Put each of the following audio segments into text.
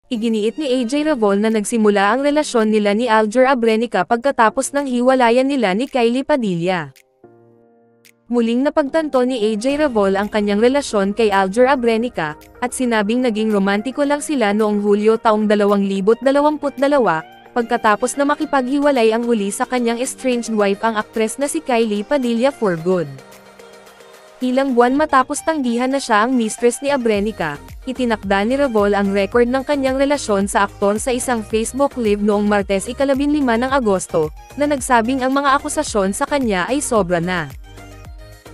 Iginiit ni AJ Ravol na nagsimula ang relasyon nila ni Alger Abrenica pagkatapos ng hiwalayan nila ni Kylie Padilla. Muling napagtanto ni AJ Ravol ang kanyang relasyon kay Alger Abrenica, at sinabing naging romantiko lang sila noong Hulyo taong 2022, pagkatapos na makipaghiwalay ang huli sa kanyang estranged wife ang aktres na si Kylie Padilla for good. Ilang buwan matapos tanggihan na siya ang mistress ni Abrenica, itinakda ni Ravol ang record ng kanyang relasyon sa aktor sa isang Facebook Live noong Martes 15 ng Agosto, na nagsabing ang mga akusasyon sa kanya ay sobra na.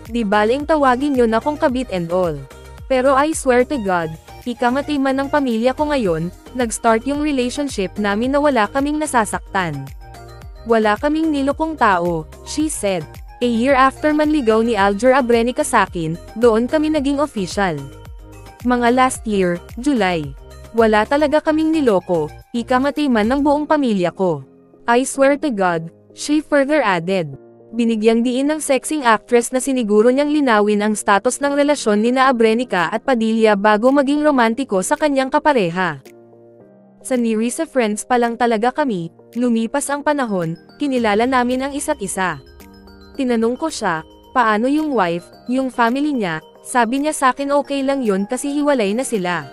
Di baling tawagin nyo na kong kabit and all. Pero I swear to God, ikamatay man ng pamilya ko ngayon, nag-start yung relationship namin na wala kaming nasasaktan. Wala kaming nilokong tao, she said. A year after manligaw ni Alger Abrenica sakin, doon kami naging official. Mga last year, July. Wala talaga kaming niloko, ikamatay man ng buong pamilya ko. I swear to God, she further added. Binigyang diin ng sexing actress na siniguro niyang linawin ang status ng relasyon nina Abrenica at Padilla bago maging romantiko sa kanyang kapareha. Sa Nirisa friends pa lang talaga kami, lumipas ang panahon, kinilala namin ang isa't isa. Tinanong ko siya, paano yung wife, yung family niya, sabi niya sakin okay lang yun kasi hiwalay na sila.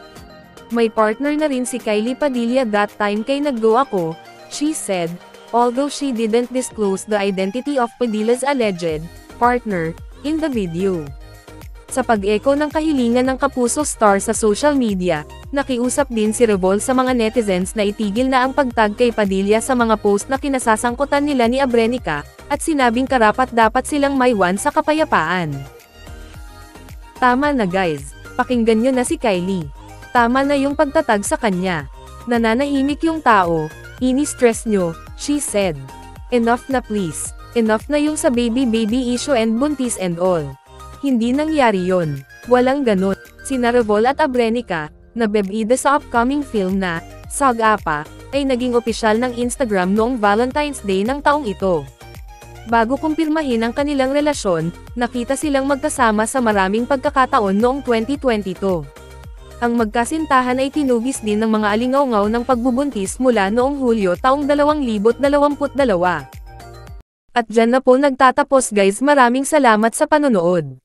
May partner na rin si Kylie Padilla that time kay nag-go ako, she said. Although she didn't disclose the identity of Padilla's alleged partner in the video. Sa pag-echo ng kahilingan ng Kapuso star sa social media, nakiusap din si Ravol sa mga netizens na itigil na ang pagtag kay Padilla sa mga post na kinasasangkutan nila ni Abrenica, at sinabing karapat-dapat silang maiwan sa kapayapaan. Tama na guys, pakinggan nyo na si Kylie. Tama na yung pagtatag sa kanya. Nananahimik yung tao, ini-stress nyo, she said. Enough na please. Enough na yung sa baby issue and buntis and all. Hindi nangyari yon. Walang ganun. Sina Ravol at Abrenica, na bebida sa upcoming film na Sag-apa, ay naging opisyal ng Instagram noong Valentine's Day ng taong ito. Bago kumpirmahin ang kanilang relasyon, nakita silang magkasama sa maraming pagkakataon noong 2022. Ang magkasintahan ay tinugis din ng mga alingaw-ngaw ng pagbubuntis mula noong Hulyo taong 2022. At dyan na po nagtatapos guys, maraming salamat sa panonood.